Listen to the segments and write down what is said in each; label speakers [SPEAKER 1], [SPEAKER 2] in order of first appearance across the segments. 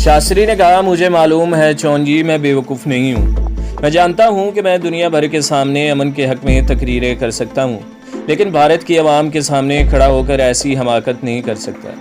[SPEAKER 1] शास्त्री ने कहा, मुझे मालूम है चौंजी, मैं बेवकूफ़ नहीं हूँ। मैं जानता हूँ कि मैं दुनिया भर के सामने अमन के हक़ में तकरीरें कर सकता हूँ, लेकिन भारत की आवाम के सामने खड़ा होकर ऐसी हमाकत नहीं कर सकता।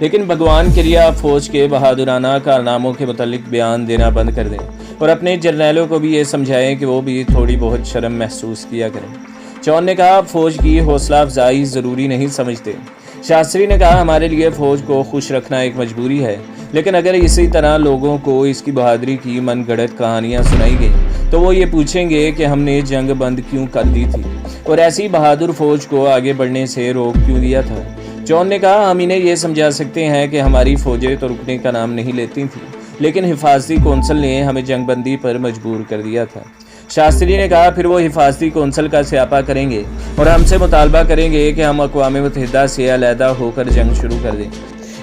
[SPEAKER 1] लेकिन भगवान के लिए आप फ़ौज के बहादुराना कारनामों के मुतालिक बयान देना बंद कर दें और अपने जर्नैलों को भी ये समझाएं कि वो भी थोड़ी बहुत शर्म महसूस किया करें। चौन ने कहा, आप फ़ौज की हौसला अफजाई ज़रूरी नहीं समझते। शास्त्री ने कहा, हमारे लिए फ़ौज को खुश रखना एक मजबूरी है, लेकिन अगर इसी तरह लोगों को इसकी बहादुरी की मनगढ़ंत कहानियाँ सुनाई गई तो वो ये पूछेंगे कि हमने जंग बंद क्यों कर दी थी और ऐसी बहादुर फ़ौज को आगे बढ़ने से रोक क्यों दिया था। जॉन ने कहा, हम इन्हें ये समझा सकते हैं कि हमारी फ़ौजें तो रुकने का नाम नहीं लेती थीं, लेकिन हिफाजती कौंसल ने हमें जंगबंदी पर मजबूर कर दिया था। शास्त्री ने कहा, फिर वो हिफाजती कौंसल का स्यापा करेंगे और हमसे मुतालबा करेंगे कि हम अक़वाम मुत्तहिदा से अलहदा होकर जंग शुरू कर दें।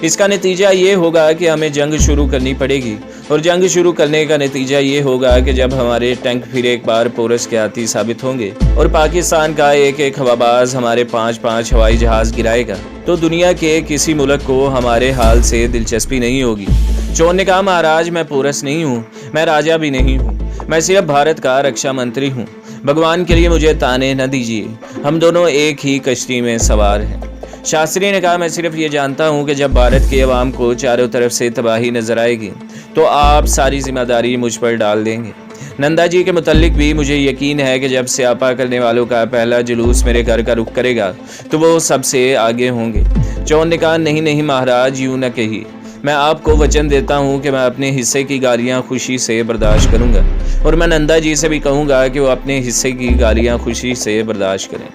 [SPEAKER 1] इसका नतीजा ये होगा कि हमें जंग शुरू करनी पड़ेगी और जंग शुरू करने का नतीजा ये होगा कि जब हमारे टैंक फिर एक बार पोरस के आती साबित होंगे और पाकिस्तान का एक एक हवाबाज हमारे 5-5 हवाई जहाज़ गिराएगा तो दुनिया के किसी मुल्क को हमारे हाल से दिलचस्पी नहीं होगी। चौन ने कहा, महाराज, मैं पोरस नहीं हूँ, मैं राजा भी नहीं हूँ, मैं सिर्फ भारत का रक्षा मंत्री हूँ। भगवान के लिए मुझे ताने न दीजिए, हम दोनों एक ही कश्ती में सवार हैं। शास्त्री ने कहा, मैं सिर्फ ये जानता हूँ कि जब भारत के अवाम को चारों तरफ से तबाही नजर आएगी तो आप सारी जिम्मेदारी मुझ पर डाल देंगे। नंदा जी के मुतल्लिक भी मुझे यकीन है कि जब स्यापा करने वालों का पहला जुलूस मेरे घर का रुख करेगा तो वो सबसे आगे होंगे। चौन ने कहा, नहीं नहीं महाराज, यूँ न कहिए, मैं आपको वचन देता हूँ कि मैं अपने हिस्से की गालियाँ खुशी से बर्दाश्त करूँगा और मैं नंदा जी से भी कहूँगा कि वो अपने हिस्से की गालियाँ खुशी से बर्दाश्त करें।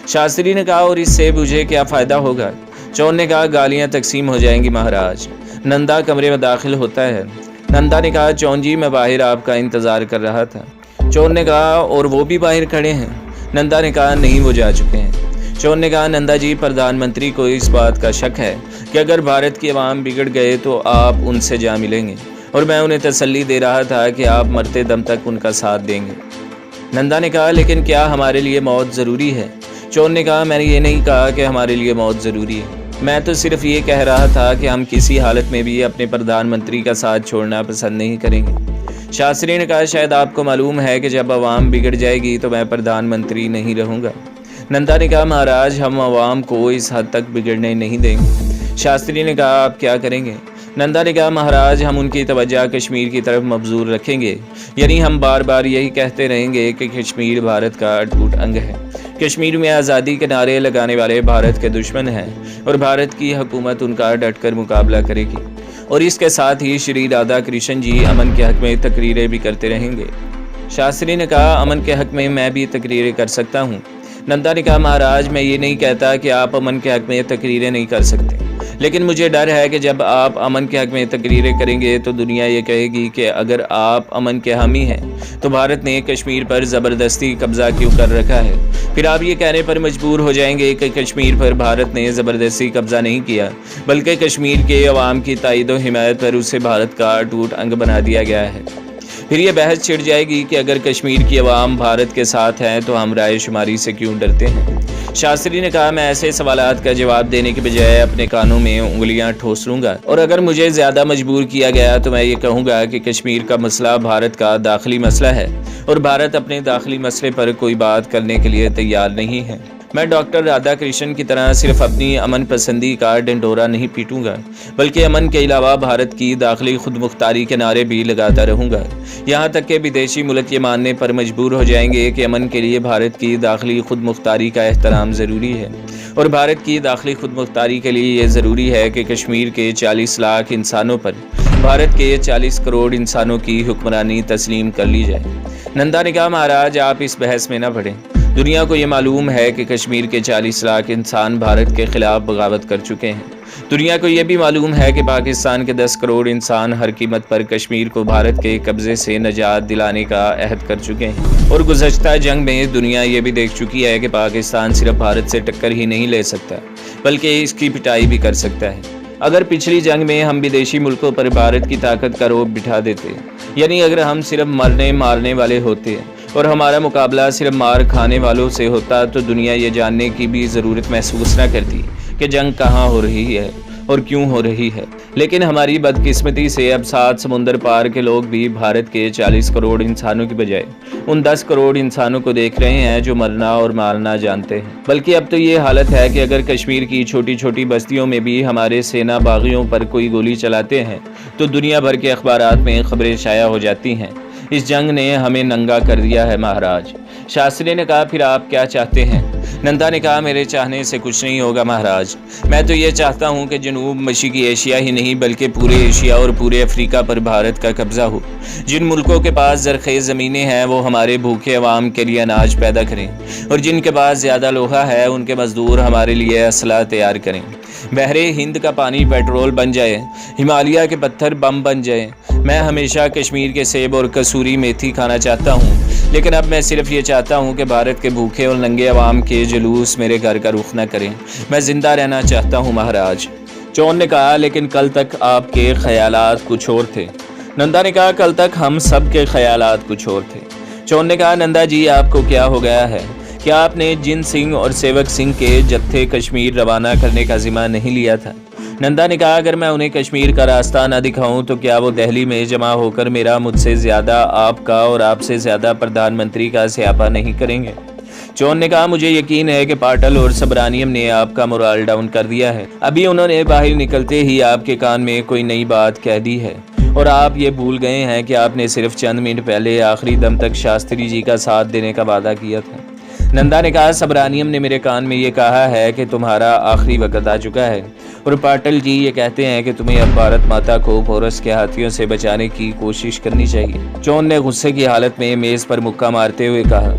[SPEAKER 1] शास्त्री ने कहा, और इससे मुझे क्या फ़ायदा होगा। चौन ने कहा, गालियाँ तकसीम हो जाएंगी महाराज। नंदा कमरे में दाखिल होता है। नंदा ने कहा, चौन जी, मैं बाहर आपका इंतज़ार कर रहा था। चौन ने कहा, और वो भी बाहर खड़े हैं। नंदा ने कहा, नहीं, वो जा चुके हैं। चौन ने कहा, नंदा जी, प्रधानमंत्री को इस बात का शक है कि अगर भारत की आवाम बिगड़ गए तो आप उनसे जा मिलेंगे और मैं उन्हें तसल्ली दे रहा था कि आप मरते दम तक उनका साथ देंगे। नंदा ने कहा, लेकिन क्या हमारे लिए मौत ज़रूरी है। चौन ने कहा, मैंने ये नहीं कहा कि हमारे लिए मौत ज़रूरी है, मैं तो सिर्फ ये कह रहा था कि हम किसी हालत में भी अपने प्रधानमंत्री का साथ छोड़ना पसंद नहीं करेंगे। शास्त्री ने कहा, शायद आपको मालूम है कि जब आवाम बिगड़ जाएगी तो मैं प्रधानमंत्री नहीं रहूँगा। नंदा ने कहा, महाराज, हम आवाम को इस हद तक बिगड़ने नहीं देंगे। शास्त्री ने कहा, आप क्या करेंगे। नंदा ने कहा, महाराज, हम उनकी तवज्जो कश्मीर की तरफ मबजूर रखेंगे, यानी हम बार बार यही कहते रहेंगे कि कश्मीर भारत का अटूट अंग है। कश्मीर में आज़ादी के नारे लगाने वाले भारत के दुश्मन हैं और भारत की हुकूमत उनका डटकर मुकाबला करेगी। और इसके साथ ही श्री राधा कृष्ण जी अमन के हक़ में तकरीरें भी करते रहेंगे। शास्त्री ने कहा, अमन के हक़ में मैं भी तकरीरें कर सकता हूँ। नंदा ने कहा, महाराज, मैं ये नहीं कहता कि आप अमन के हक़ में तकरीरें नहीं कर सकते, लेकिन मुझे डर है कि जब आप अमन के हक़ में तकरीरें करेंगे तो दुनिया ये कहेगी कि अगर आप अमन के हामी हैं तो भारत ने कश्मीर पर ज़बरदस्ती कब्ज़ा क्यों कर रखा है। फिर आप ये कहने पर मजबूर हो जाएंगे कि कश्मीर पर भारत ने ज़बरदस्ती कब्ज़ा नहीं किया, बल्कि कश्मीर के अवाम की ताईद व हिमायत पर उसे भारत का अटूट अंग बना दिया गया है। फिर ये बहस छिड़ जाएगी कि अगर कश्मीर की आवाम भारत के साथ हैं तो हम राय शुमारी से क्यों डरते हैं। शास्त्री ने कहा, मैं ऐसे सवालात का जवाब देने के बजाय अपने कानों में उंगलियां ठोस लूँगा और अगर मुझे ज़्यादा मजबूर किया गया तो मैं ये कहूँगा कि कश्मीर का मसला भारत का दाखिली मसला है और भारत अपने दाखिली मसले पर कोई बात करने के लिए तैयार नहीं है। मैं डॉक्टर राधा कृष्ण की तरह सिर्फ अपनी अमन पसंदी का डंडोरा नहीं पीटूंगा, बल्कि अमन के अलावा भारत की दाखिली खुद मुख्तारी के नारे भी लगाता रहूँगा, यहाँ तक कि विदेशी मुल्क ये मानने पर मजबूर हो जाएंगे कि अमन के लिए भारत की दाखिली खुद मुख्तारी का एहतराम ज़रूरी है और भारत की दाखिली खुद मुख्तारी के लिए ये ज़रूरी है कि कश्मीर के 40 लाख इंसानों पर भारत के 40 करोड़ इंसानों की हुक्मरानी तस्लीम कर ली जाए। नंदा ने कहा, महाराज, आप इस बहस में न पड़ें। दुनिया को ये मालूम है कि कश्मीर के 40 लाख इंसान भारत के खिलाफ बगावत कर चुके हैं। दुनिया को ये भी मालूम है कि पाकिस्तान के 10 करोड़ इंसान हर कीमत पर कश्मीर को भारत के कब्ज़े से निजात दिलाने का अहद कर चुके हैं और गुज़श्ता जंग में दुनिया ये भी देख चुकी है कि पाकिस्तान सिर्फ भारत से टक्कर ही नहीं ले सकता बल्कि इसकी पिटाई भी कर सकता है। अगर पिछली जंग में हम विदेशी मुल्कों पर भारत की ताकत का रोब बिठा देते, यानी अगर हम सिर्फ मरने मारने वाले होते और हमारा मुकाबला सिर्फ मार खाने वालों से होता तो दुनिया ये जानने की भी ज़रूरत महसूस न करती कि जंग कहाँ हो रही है और क्यों हो रही है। लेकिन हमारी बदकिस्मती से अब 7 समुंदर पार के लोग भी भारत के 40 करोड़ इंसानों की बजाय उन 10 करोड़ इंसानों को देख रहे हैं जो मरना और मारना जानते हैं। बल्कि अब तो ये हालत है कि अगर कश्मीर की छोटी छोटी बस्तियों में भी हमारे सेना बागियों पर कोई गोली चलाते हैं तो दुनिया भर के अखबारात में खबरें शाया हो जाती हैं। इस जंग ने हमें नंगा कर दिया है महाराज। शास्त्री ने कहा, फिर आप क्या चाहते हैं? नंदा ने कहा, मेरे चाहने से कुछ नहीं होगा महाराज। मैं तो ये चाहता हूँ कि जनूब मशरक़ी एशिया ही नहीं बल्कि पूरे एशिया और पूरे अफ्रीका पर भारत का कब्जा हो। जिन मुल्कों के पास ज़रख़ेज़ ज़मीनें हैं वो हमारे भूखे अवाम के लिए अनाज पैदा करें, और जिनके पास ज़्यादा लोहा है उनके मज़दूर हमारे लिए असला तैयार करें। बहरे हिंद का पानी पेट्रोल बन जाए, हिमालय के पत्थर बम बन जाए। मैं हमेशा कश्मीर के सेब और कसूरी मेथी खाना चाहता हूँ, लेकिन अब मैं सिर्फ ये चाहता हूँ कि भारत के भूखे और नंगे अवाम के जुलूस मेरे घर का रुख न करें। मैं ज़िंदा रहना चाहता हूँ महाराज। चौन ने कहा, लेकिन कल तक आपके ख्यालात कुछ और थे। नंदा ने कहा, कल तक हम सब के ख्यालात कुछ और थे। चौन ने कहा, नंदा जी आपको क्या हो गया है? क्या आपने जिन सिंह और सेवक सिंह के जत्थे कश्मीर रवाना करने का जिम्मा नहीं लिया था? नंदा ने कहा, अगर मैं उन्हें कश्मीर का रास्ता न दिखाऊं तो क्या वो दिल्ली में जमा होकर मेरा मुझसे ज़्यादा आपका और आपसे ज़्यादा प्रधानमंत्री का स्यापा नहीं करेंगे? चौन ने कहा, मुझे यकीन है कि पाटिल और सबरानियम ने आपका मोराल डाउन कर दिया है। अभी उन्होंने बाहर निकलते ही आपके कान में कोई नई बात कह दी है और आप ये भूल गए हैं कि आपने सिर्फ चंद मिनट पहले आखिरी दम तक शास्त्री जी का साथ देने का वादा किया था। नंदा ने कहा, सबरानियम ने मेरे कान में ये कहा है कि तुम्हारा आखिरी वक्त आ चुका है, और पाटिल जी ये कहते हैं कि तुम्हें अब भारत माता को पोरस के हाथियों से बचाने की कोशिश करनी चाहिए। चौन ने गुस्से की हालत में मेज़ पर मुक्का मारते हुए कहा,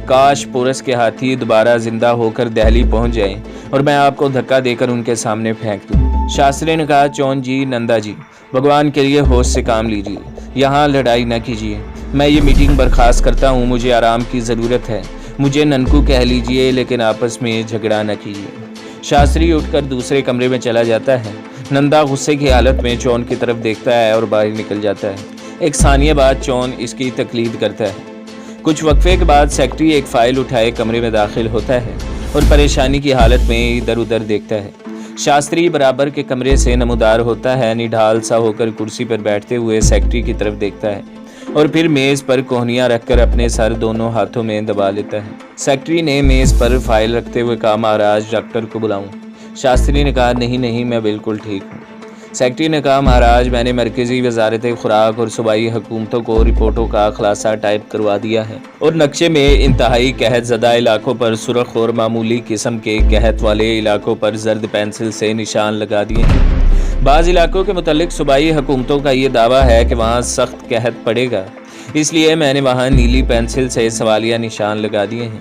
[SPEAKER 1] काश पोरस के हाथी दोबारा जिंदा होकर दिल्ली पहुंच जाएं और मैं आपको धक्का देकर उनके सामने फेंक दूं। शास्त्री ने कहा, चौन जी, नंदा जी, भगवान के लिए होश से काम लीजिए, यहाँ लड़ाई न कीजिए। मैं ये मीटिंग बर्खास्त करता हूँ, मुझे आराम की ज़रूरत है। मुझे ननकू कह लीजिए, लेकिन आपस में झगड़ा न कीजिए। शास्त्री उठकर दूसरे कमरे में चला जाता है। नंदा गुस्से की हालत में चौन की तरफ देखता है और बाहर निकल जाता है। एक सानिया बाद चौन इसकी तकलीद करता है। कुछ वक्फे के बाद सेक्रेटरी एक फ़ाइल उठाए कमरे में दाखिल होता है और परेशानी की हालत में इधर उधर देखता है। शास्त्री बराबर के कमरे से नमूदार होता है, निढाल सा होकर कुर्सी पर बैठते हुए सेक्रेटरी की तरफ देखता है और फिर मेज़ पर कोहनियाँ रखकर अपने सर दोनों हाथों में दबा लेता है। सेक्रेटरी ने मेज़ पर फाइल रखते हुए कहा, महाराज डॉक्टर को बुलाऊं? शास्त्री ने कहा, नहीं नहीं, मैं बिल्कुल ठीक हूँ। सेक्रेटरी ने कहा, महाराज मैंने मरकज़ी वजारत खुराक और सूबाई हुकूमतों को रिपोर्टों का खुलासा टाइप करवा दिया है और नक्शे में इंतहाई कहत ज़दा इलाकों पर सुरख और मामूली किस्म के कहत वाले इलाकों पर जर्द पेंसिल से निशान लगा दिए हैं। बाज़ इलाकों के मुतालिक सूबाई हुकूमतों का ये दावा है कि वहाँ सख्त कहत पड़ेगा, इसलिए मैंने वहाँ नीली पेंसिल से सवालिया निशान लगा दिए हैं।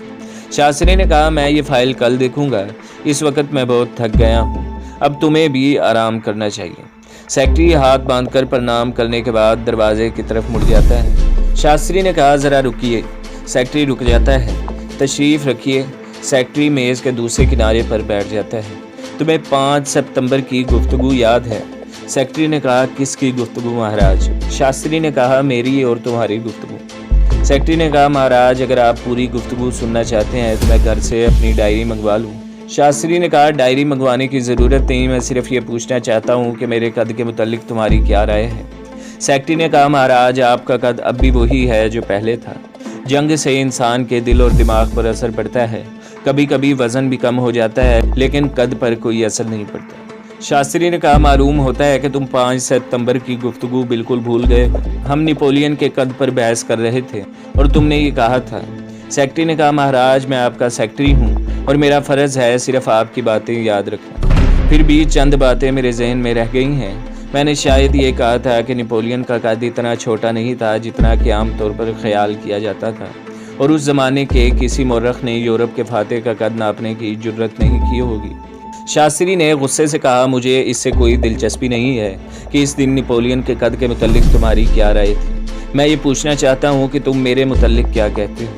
[SPEAKER 1] शास्त्री ने कहा, मैं ये फ़ाइल कल देखूंगा, इस वक्त मैं बहुत थक गया हूँ, अब तुम्हें भी आराम करना चाहिए। सेक्रेटरी हाथ बांधकर प्रणाम करने के बाद दरवाजे की तरफ मुड़ जाता है। शास्त्री ने कहा, ज़रा रुकिए। सेक्रेटरी रुक जाता है। तशरीफ़ रखिए। सेक्रेटरी मेज़ के दूसरे किनारे पर बैठ जाता है। तुम्हें 5 सितंबर की गुफ्तगू याद है? सेक्रेटरी ने कहा, किसकी गुफ्तगू महाराज? शास्त्री ने कहा, मेरी और तुम्हारी गुफ्तगू। सेक्रेटरी ने कहा, महाराज अगर आप पूरी गुफ्तगू सुनना चाहते हैं तो मैं घर से अपनी डायरी मंगवा लूँ। शास्त्री ने कहा, डायरी मंगवाने की ज़रूरत नहीं, मैं सिर्फ ये पूछना चाहता हूँ कि मेरे कद के मुतालिक तुम्हारी क्या राय है? सेक्रेटरी ने कहा, महाराज आपका कद अब भी वही है जो पहले था। जंग से इंसान के दिल और दिमाग पर असर पड़ता है, कभी कभी वज़न भी कम हो जाता है, लेकिन कद पर कोई असर नहीं पड़ता। शास्त्री ने कहा, मालूम होता है कि तुम 5 सितंबर की गुफ्तगू बिल्कुल भूल गए हो। हम नेपोलियन के कद पर बहस कर रहे थे और तुमने ये कहा था। सेक्रेटरी ने कहा, महाराज मैं आपका सेक्रेटरी हूँ और मेरा फ़र्ज़ है सिर्फ आपकी बातें याद रखना। फिर भी चंद बातें मेरे जहन में रह गई हैं। मैंने शायद ये कहा था कि नेपोलियन का कद इतना छोटा नहीं था जितना कि आम तौर पर ख्याल किया जाता था, और उस ज़माने के किसी मौरख ने यूरोप के फातह का कद नापने की जुर्रत नहीं की होगी। शास्त्री ने गुस्से से कहा, मुझे इससे कोई दिलचस्पी नहीं है कि इस दिन नेपोलियन के कद के मुतालिक तुम्हारी क्या राय थी। मैं ये पूछना चाहता हूँ कि तुम मेरे मुतालिक क्या कहते हो?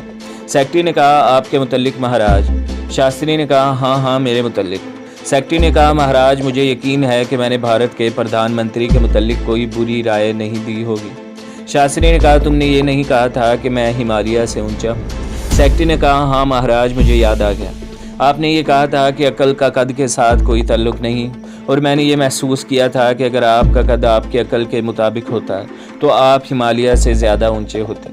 [SPEAKER 1] सेक्रेटरी ने कहा, आपके मुतालिक महाराज। शास्त्री ने कहा, हाँ मेरे मुतालिक। सेक्रेटरी ने कहा, महाराज मुझे यकीन है कि मैंने भारत के प्रधानमंत्री के मुतालिक कोई बुरी राय नहीं दी होगी। शास्त्री ने कहा, तुमने ये नहीं कहा था कि मैं हिमालय से ऊंचा हूँ? सेक्रेटरी ने कहा, हाँ महाराज मुझे याद आ गया। आपने ये कहा था कि अकल का कद के साथ कोई ताल्लुक़ नहीं اور میں نے یہ محسوس کیا تھا کہ اگر آپ کا قد آپ کی عقل کے مطابق ہوتا تو آپ ہمالیہ سے زیادہ اونچے ہوتے۔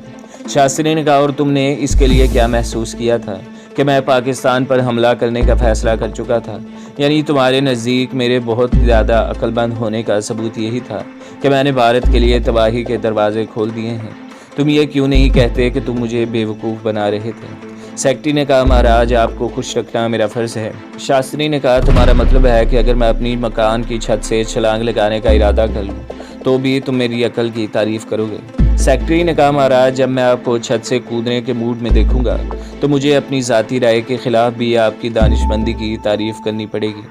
[SPEAKER 1] شاستری نے کہا اور تم نے اس کے لیے کیا محسوس کیا تھا؟ کہ میں پاکستان پر حملہ کرنے کا فیصلہ کر چکا تھا۔ یعنی تمہارے نزدیک میرے بہت زیادہ عقل مند ہونے کا ثبوت یہی تھا کہ میں نے بھارت کے لیے تباہی کے دروازے کھول دیے ہیں۔ تم یہ کیوں نہیں کہتے کہ تم مجھے بیوقوف بنا رہے تھے؟ سیکرٹری نے کہا مہاراج آپ کو خوش رکھنا میرا فرض ہے۔ شاستری نے کہا تمہارا مطلب ہے کہ اگر میں اپنی مکان کی چھت سے چھلانگ لگانے کا ارادہ کر لوں تو بھی تم میری عقل کی تعریف کرو گے؟ سیکرٹری نے کہا مہاراج جب میں آپ کو چھت سے کودنے کے موڈ میں دیکھوں گا تو مجھے اپنی ذاتی رائے کے خلاف بھی آپ کی دانشمندی کی تعریف کرنی پڑے گی۔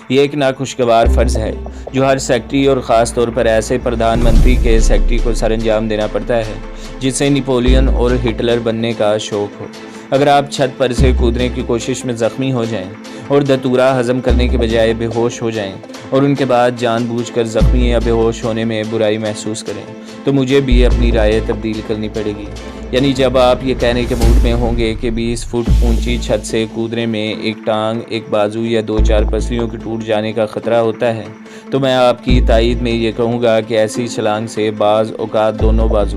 [SPEAKER 1] یہ ایک ناخوشگوار فرض ہے جو ہر سیکرٹری اور خاص طور پر ایسے پردھان منتری کے سیکرٹری کو سر انجام دینا پڑتا ہے جسے نپولین اور ہٹلر بننے کا شوق ہو۔ اگر آپ چھت پر سے کودنے کی کوشش میں زخمی ہو جائیں اور دھتورا ہضم کرنے کے بجائے بے ہوش ہو جائیں اور ان کے بعد جان بوجھ کر زخمی یا بے ہوش ہونے میں برائی محسوس کریں تو مجھے بھی اپنی رائے تبدیل کرنی پڑے گی۔ یعنی جب آپ یہ کہنے کے موڈ میں ہوں گے کہ 20 فٹ اونچی چھت سے کودنے میں ایک ٹانگ، ایک بازو یا 2-4 پسلیوں کے ٹوٹ جانے کا خطرہ ہوتا ہے تو میں آپ کی تائید میں یہ کہوں گا کہ ایسی چھلانگ سے بعض اوقات دونوں بازو،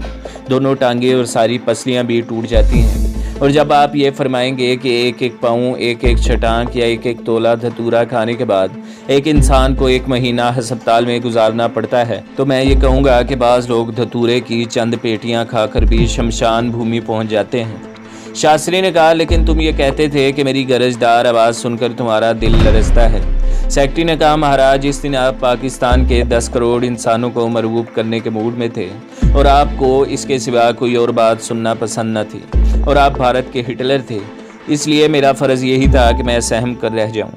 [SPEAKER 1] دونوں ٹانگیں اور ساری پسلیاں بھی ٹوٹ جاتی ہیں۔ اور جب آپ یہ فرمائیں گے کہ ایک ایک پاؤں، ایک ایک چھٹانک یا ایک ایک تولہ دھتورا کھانے کے بعد ایک انسان کو 1 مہینہ ہسپتال میں گزارنا پڑتا ہے تو میں یہ کہوں گا کہ بعض لوگ دھتورے کی چند پیٹیاں کھا کر بھی شمشان بھومی پہنچ جاتے ہیں۔ شاستری نے کہا لیکن تم یہ کہتے تھے کہ میری گرجدار آواز سن کر تمہارا دل لرزتا ہے۔ سیکرٹری نے کہا مہاراج اس دن آپ پاکستان کے 10 کروڑ انسانوں کو مرعوب کرنے کے موڈ میں تھے اور آپ کو اس کے سوا کوئی اور بات سننا پسند نہ تھی اور آپ بھارت کے ہٹلر تھے، اس لیے میرا فرض یہی تھا کہ میں سہم کر رہ جاؤں۔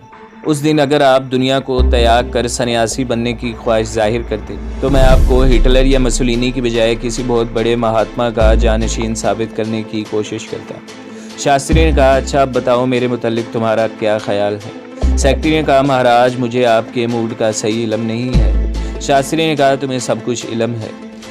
[SPEAKER 1] اس دن اگر آپ دنیا کو تیاگ کر سنیاسی بننے کی خواہش ظاہر کرتے تو میں آپ کو ہٹلر یا مسولینی کی بجائے کسی بہت بڑے مہاتما کا جانشین ثابت کرنے کی کوشش کرتا۔ شاستری نے کہا اچھا اب بتاؤ میرے متعلق تمہارا کیا خیال ہے؟ سیکرٹری نے کہا مہاراج مجھے آپ کے موڈ کا صحیح علم نہیں ہے۔ شاستری نے کہا تمہیں سب کچھ علم ہے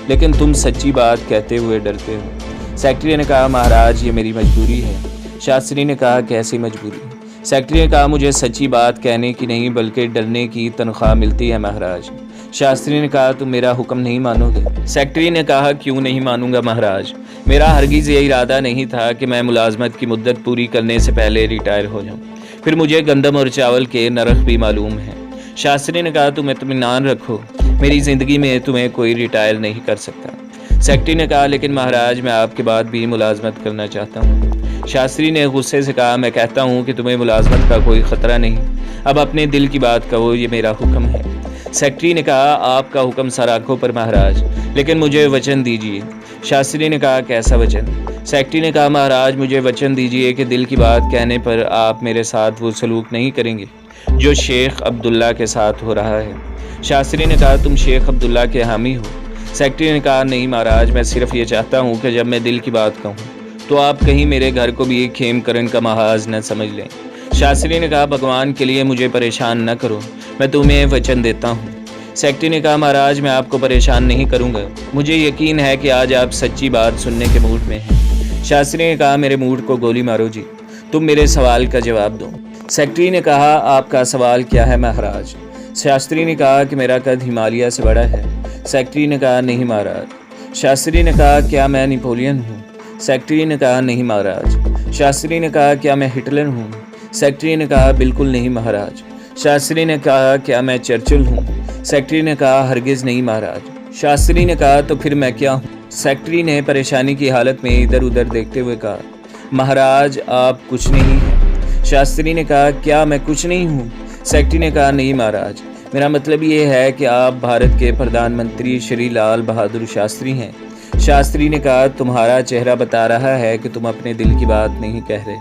[SPEAKER 1] لیکن تم سچی بات کہتے ہوئے ڈرتے ہو۔ سیکرٹری نے کہا مہاراج یہ میری مجبوری ہے۔ شاستری نے کہا کیسی مجبوری؟ سیکرٹری نے کہا مجھے سچی بات کہنے کی نہیں بلکہ ڈرنے کی تنخواہ ملتی ہے مہاراج۔ شاستری نے کہا تم میرا حکم نہیں مانو گے؟ سیکرٹری نے کہا کیوں نہیں مانوں گا مہاراج، میرا ہرگز یہ ارادہ نہیں تھا کہ میں ملازمت کی مدت پوری کرنے سے پہلے ریٹائر ہو جاؤں، پھر مجھے گندم اور چاول کے نرخ بھی معلوم ہیں۔ شاستری نے کہا تم اطمینان رکھو، میری زندگی میں تمہیں کوئی ریٹائر نہیں کر سکتا۔ سیکرٹری نے کہا لیکن مہاراج میں آپ کے بعد بھی ملازمت کرنا چاہتا ہوں۔ شاستری نے غصے سے کہا میں کہتا ہوں کہ تمہیں ملازمت کا کوئی خطرہ نہیں، اب اپنے دل کی بات کہو، یہ میرا حکم ہے۔ سیکرٹری نے کہا آپ کا حکم سر آنکھوں پر مہاراج، لیکن مجھے وچن دیجیے۔ شاستری نے کہا کیسا وچن؟ سیکرٹری نے کہا مہاراج مجھے وچن دیجیے کہ دل کی بات کہنے پر آپ میرے ساتھ وہ سلوک نہیں کریں گے جو شیخ عبداللہ کے ساتھ ہو رہا ہے۔ شاستری نے کہا تم شیخ عبداللہ کے حامی ہو؟ سیکرٹری نے کہا نہیں مہاراج، میں صرف یہ چاہتا ہوں کہ جب میں دل کی بات کہوں تو آپ کہیں میرے گھر کو بھی ایک کھیم کرن کا محاذ نہ سمجھ لیں۔ شاستری نے کہا بھگوان کے لیے مجھے پریشان نہ کرو، میں تمہیں وچن دیتا ہوں۔ سیکرٹری نے کہا مہاراج میں آپ کو پریشان نہیں کروں گا، مجھے یقین ہے کہ آج آپ سچی بات سننے کے موڈ میں ہیں۔ شاستری نے کہا میرے موڈ کو گولی مارو جی، تم میرے سوال کا جواب دو۔ سیکرٹری نے کہا آپ کا سوال کیا ہے مہاراج؟ شاستری نے کہا کہ میرا قد ہمالیہ سے بڑا ہے۔ سیکرٹری نے کہا نہیں مہاراج۔ شاستری نے کہا کیا میں نپولین ہوں؟ سیکرٹری نے کہا نہیں مہاراج۔ شاستری نے کہا کیا میں ہٹلر ہوں؟ سیکرٹری نے کہا بالکل نہیں مہاراج۔ شاستری نے کہا کیا میں چرچل ہوں؟ سیکرٹری نے کہا ہرگز نہیں مہاراج۔ شاستری نے کہا تو پھر میں کیا ہوں؟ سیکرٹری نے پریشانی کی حالت میں ادھر ادھر دیکھتے ہوئے کہا مہاراج آپ کچھ نہیں ہیں۔ شاستری نے کہا کیا میں کچھ نہیں ہوں؟ سیکرٹری نے کہا نہیں مہاراج، میرا مطلب یہ ہے کہ آپ بھارت کے پردھان منتری شری لال بہادر شاستری ہیں۔ شاستری نے کہا تمہارا چہرہ بتا رہا ہے کہ تم اپنے دل کی بات نہیں کہہ رہے۔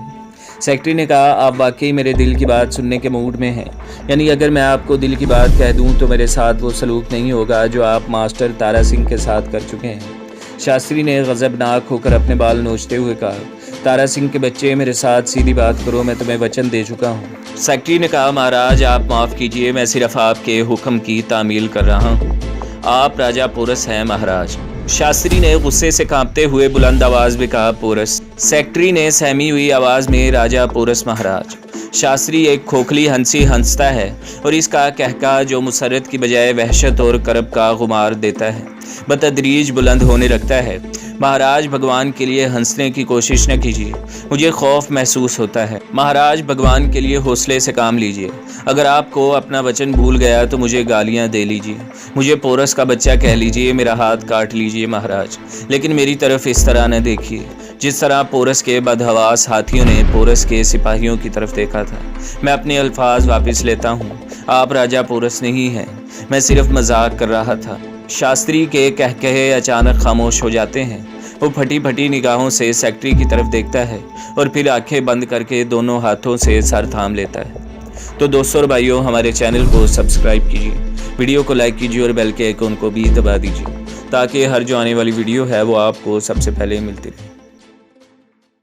[SPEAKER 1] سیکرٹری نے کہا آپ واقعی میرے دل کی بات سننے کے موڈ میں ہیں، یعنی اگر میں آپ کو دل کی بات کہہ دوں تو میرے ساتھ وہ سلوک نہیں ہوگا جو آپ ماسٹر تارا سنگھ کے ساتھ کر چکے ہیں۔ شاستری نے غضبناک ہو کر اپنے بال نوچتے ہوئے کہا تارا سنگھ کے بچے میرے ساتھ سیدھی بات کرو، میں تمہیں وچن دے چکا ہوں۔ سیکرٹری نے کہا مہاراج آپ معاف کیجیے، میں صرف آپ کے حکم کی تعمیل کر رہا ہوں، آپ راجہ پورس ہیں مہاراج۔ شاستری نے غصے سے کانپتے ہوئے بلند آواز میں کہا پورس۔ سیکرٹری نے سہمی ہوئی آواز میں راجہ پورس مہاراج۔ शास्त्री एक खोखली हंसी हंसता है और इसका कहका जो मुसरत की बजाय वहशत और करब का गुमार देता है बतदरीज बुलंद होने लगता है। महाराज भगवान के लिए हंसने की कोशिश न कीजिए, मुझे खौफ महसूस होता है। महाराज भगवान के लिए हौसले से काम लीजिए। अगर आपको अपना वचन भूल गया तो मुझे गालियां दे लीजिए, मुझे पोरस का बच्चा कह लीजिए, मेरा हाथ काट लीजिए महाराज, लेकिन मेरी तरफ इस तरह न देखिए जिस तरह पोरस के बदहवास हाथियों ने पोरस के सिपाहियों की तरफ देखा था। मैं अपने अल्फाज वापस लेता हूँ, आप राजा पोरस नहीं हैं, मैं सिर्फ मजाक कर रहा था। शास्त्री के कहकहे अचानक खामोश हो जाते हैं। वो फटी फटी निगाहों से सेक्रेटरी की तरफ देखता है और फिर आंखें बंद करके दोनों हाथों से सर थाम लेता है। तो दोस्तों और भाइयों, हमारे चैनल को सब्सक्राइब कीजिए, वीडियो को लाइक कीजिए और बेल के आइकन को भी दबा दीजिए ताकि हर जो आने वाली वीडियो है वो आपको सबसे पहले मिलती रहे।